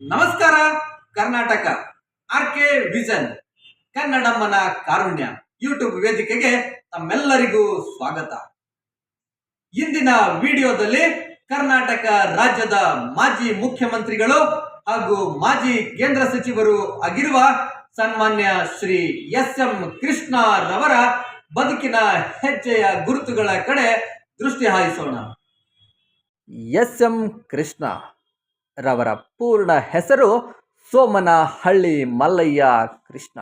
ನಮಸ್ಕಾರ Karnataka. RK vision ಕನ್ನಡಮ್ಮನ ಕಾರುಣ್ಯ YouTube ವೇದಿಕೆಗೆ ತಮ್ಮೆಲ್ಲರಿಗೂ ಸ್ವಾಗತ. ಇಂದಿನ ವಿಡಿಯೋದಲ್ಲಿ ಕರ್ನಾಟಕ ರಾಜ್ಯದ ಮಾಜಿ ಮುಖ್ಯಮಂತ್ರಿಗಳು ಹಾಗೂ ಮಾಜಿ ಕೇಂದ್ರ ಸಚಿವರು ಆಗಿರುವ ಸನ್ಮಾನ್ಯ ಶ್ರೀ ಎಸ್.ಎಂ. ಕೃಷ್ಣ ರವರ ಬದುಕಿನ ಹೆಜ್ಜೆಯ ಗುರುತುಗಳ ಕಡೆ ದೃಷ್ಟಿ ಹಾಯಿಸೋಣ. ಎಸ್.ಎಂ. ಕೃಷ್ಣ ರವರ ಪೂರ್ಣ ಹೆಸರು ಸೋಮನಹಳ್ಳಿ ಮಲ್ಲಯ್ಯ ಕೃಷ್ಣ.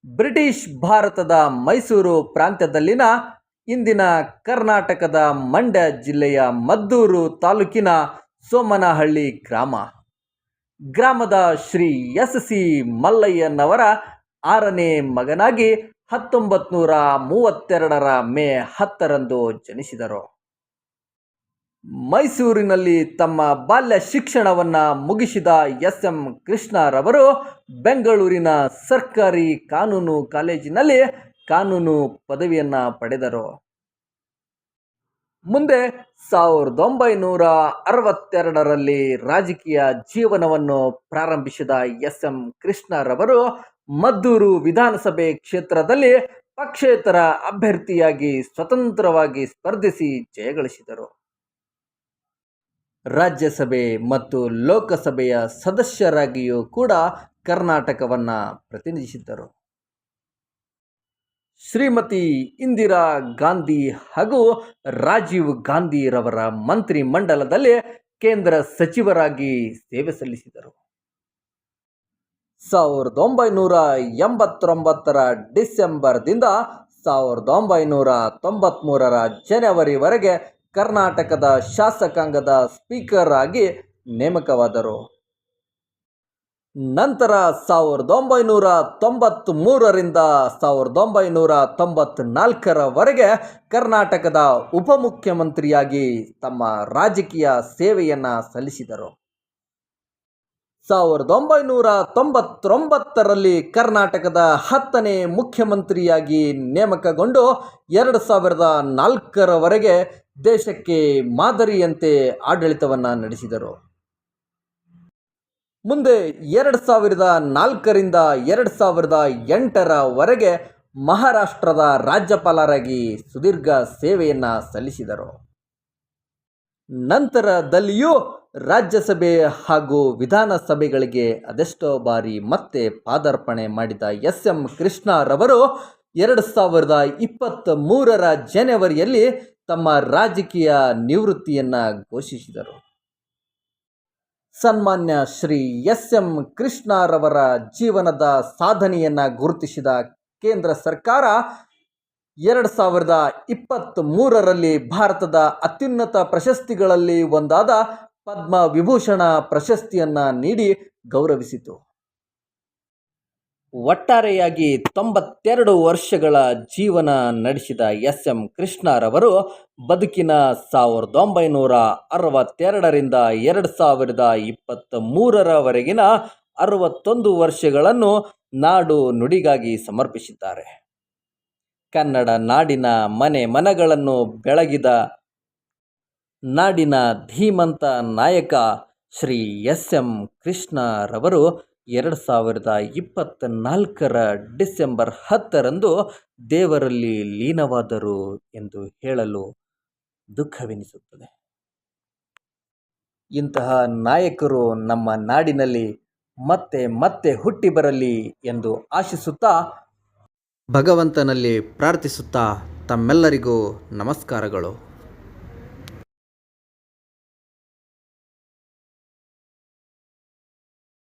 ಬ್ರಿಟಿಷ್ ಭಾರತದ ಮೈಸೂರು ಪ್ರಾಂತ್ಯದಲ್ಲಿನ ಇಂದಿನ ಕರ್ನಾಟಕದ ಮಂಡ್ಯ ಜಿಲ್ಲೆಯ ಮದ್ದೂರು ತಾಲೂಕಿನ ಸೋಮನಹಳ್ಳಿ ಗ್ರಾಮದ ಶ್ರೀ ಎಸ್.ಸಿ. ಮಲ್ಲಯ್ಯನವರ 6ನೇ ಮಗನಾಗಿ 1932 ಮೇ 10ರಂದು ಜನಿಸಿದರು. ಮೈಸೂರಿನಲ್ಲಿ ತಮ್ಮ ಬಾಲ್ಯ ಶಿಕ್ಷಣವನ್ನ ಮುಗಿಸಿದ ಎಸ್.ಎಂ. ಕೃಷ್ಣರವರು ಬೆಂಗಳೂರಿನ ಸರ್ಕಾರಿ ಕಾನೂನು ಕಾಲೇಜಿನಲ್ಲಿ ಕಾನೂನು ಪದವಿಯನ್ನ ಪಡೆದರು. ಮುಂದೆ 1962ರಲ್ಲಿ ರಾಜಕೀಯ ಜೀವನವನ್ನು ಪ್ರಾರಂಭಿಸಿದ ಎಸ್.ಎಂ. ಕೃಷ್ಣರವರು ಮದ್ದೂರು ವಿಧಾನಸಭೆ ಕ್ಷೇತ್ರದಲ್ಲಿ ಪಕ್ಷೇತರ ಅಭ್ಯರ್ಥಿಯಾಗಿ ಸ್ವತಂತ್ರವಾಗಿ ಸ್ಪರ್ಧಿಸಿ ಜಯಗಳಿಸಿದರು. ರಾಜ್ಯಸಭೆ ಮತ್ತು ಲೋಕಸಭೆಯ ಸದಸ್ಯರಾಗಿಯೂ ಕೂಡ ಕರ್ನಾಟಕವನ್ನು ಪ್ರತಿನಿಧಿಸಿದ್ದರು. ಶ್ರೀಮತಿ ಇಂದಿರಾ ಗಾಂಧಿ ಹಾಗೂ ರಾಜೀವ್ ಗಾಂಧಿರವರ ಮಂತ್ರಿ ಮಂಡಲದಲ್ಲಿ ಕೇಂದ್ರ ಸಚಿವರಾಗಿ ಸೇವೆ ಸಲ್ಲಿಸಿದರು. 1989ರ ಡಿಸೆಂಬರ್ದಿಂದ 1993ರ ಜನವರಿವರೆಗೆ ಕರ್ನಾಟಕದ ಶಾಸಕಾಂಗದ ಸ್ಪೀಕರ್ ಆಗಿ ನೇಮಕವಾದರು. ನಂತರ 1993ರಿಂದ 1994ರವರೆಗೆ ಕರ್ನಾಟಕದ ಉಪಮುಖ್ಯಮಂತ್ರಿಯಾಗಿ ತಮ್ಮ ರಾಜಕೀಯ ಸೇವೆಯನ್ನ ಸಲ್ಲಿಸಿದರು. 1999ರಲ್ಲಿ ಕರ್ನಾಟಕದ 10ನೇ ಮುಖ್ಯಮಂತ್ರಿಯಾಗಿ ನೇಮಕಗೊಂಡು 2004ರವರೆಗೆ ದೇಶಕ್ಕೆ ಮಾದರಿಯಂತೆ ಆಡಳಿತವನ್ನು ನಡೆಸಿದರು. ಮುಂದೆ 2004ರಿಂದ 2008ರವರೆಗೆ ಮಹಾರಾಷ್ಟ್ರದ ರಾಜ್ಯಪಾಲರಾಗಿ ಸುದೀರ್ಘ ಸೇವೆಯನ್ನ ಸಲ್ಲಿಸಿದರು. ನಂತರದಲ್ಲಿಯೂ ರಾಜ್ಯಸಭೆ ಹಾಗೂ ವಿಧಾನಸಭೆಗಳಿಗೆ ಅದೆಷ್ಟೋ ಬಾರಿ ಮತ್ತೆ ಪಾದಾರ್ಪಣೆ ಮಾಡಿದ ಎಸ್.ಎಂ. ಕೃಷ್ಣರವರು 2023ರ ಜನವರಿಯಲ್ಲಿ ತಮ್ಮ ರಾಜಕೀಯ ನಿವೃತ್ತಿಯನ್ನ ಘೋಷಿಸಿದರು. ಸನ್ಮಾನ್ಯ ಶ್ರೀ ಎಸ್.ಎಂ. ಕೃಷ್ಣರವರ ಜೀವನದ ಸಾಧನೆಯನ್ನ ಗುರುತಿಸಿದ ಕೇಂದ್ರ ಸರ್ಕಾರ 2023ರಲ್ಲಿ ಭಾರತದ ಅತ್ಯುನ್ನತ ಪ್ರಶಸ್ತಿಗಳಲ್ಲಿ ಒಂದಾದ ಪದ್ಮ ವಿಭೂಷಣ ಪ್ರಶಸ್ತಿಯನ್ನ ನೀಡಿ ಗೌರವಿಸಿತು. ಒಟ್ಟಾರೆಯಾಗಿ 92 ವರ್ಷಗಳ ಜೀವನ ನಡೆಸಿದ ಎಸ್.ಎಂ. ಕೃಷ್ಣರವರು ಬದುಕಿನ 1962ರಿಂದ 2023ರವರೆಗಿನ 61 ವರ್ಷಗಳನ್ನು ನಾಡು ನುಡಿಗಾಗಿ ಸಮರ್ಪಿಸಿದ್ದಾರೆ. ಕನ್ನಡ ನಾಡಿನ ಮನೆ ಮನಗಳನ್ನು ಬೆಳಗಿದ ನಾಡಿನ ಧೀಮಂತ ನಾಯಕ ಶ್ರೀ ಎಸ್.ಎಂ. ಕೃಷ್ಣರವರು 2024ರ ಡಿಸೆಂಬರ್ 10ರಂದು ದೇವರಲ್ಲಿ ಲೀನವಾದರು ಎಂದು ಹೇಳಲು ದುಃಖವೆನಿಸುತ್ತದೆ. ಇಂತಹ ನಾಯಕರು ನಮ್ಮ ನಾಡಿನಲ್ಲಿ ಮತ್ತೆ ಮತ್ತೆ ಹುಟ್ಟಿ ಬರಲಿ ಎಂದು ಆಶಿಸುತ್ತಾ, ಭಗವಂತನಲ್ಲಿ ಪ್ರಾರ್ಥಿಸುತ್ತಾ ತಮ್ಮೆಲ್ಲರಿಗೂ ನಮಸ್ಕಾರಗಳು.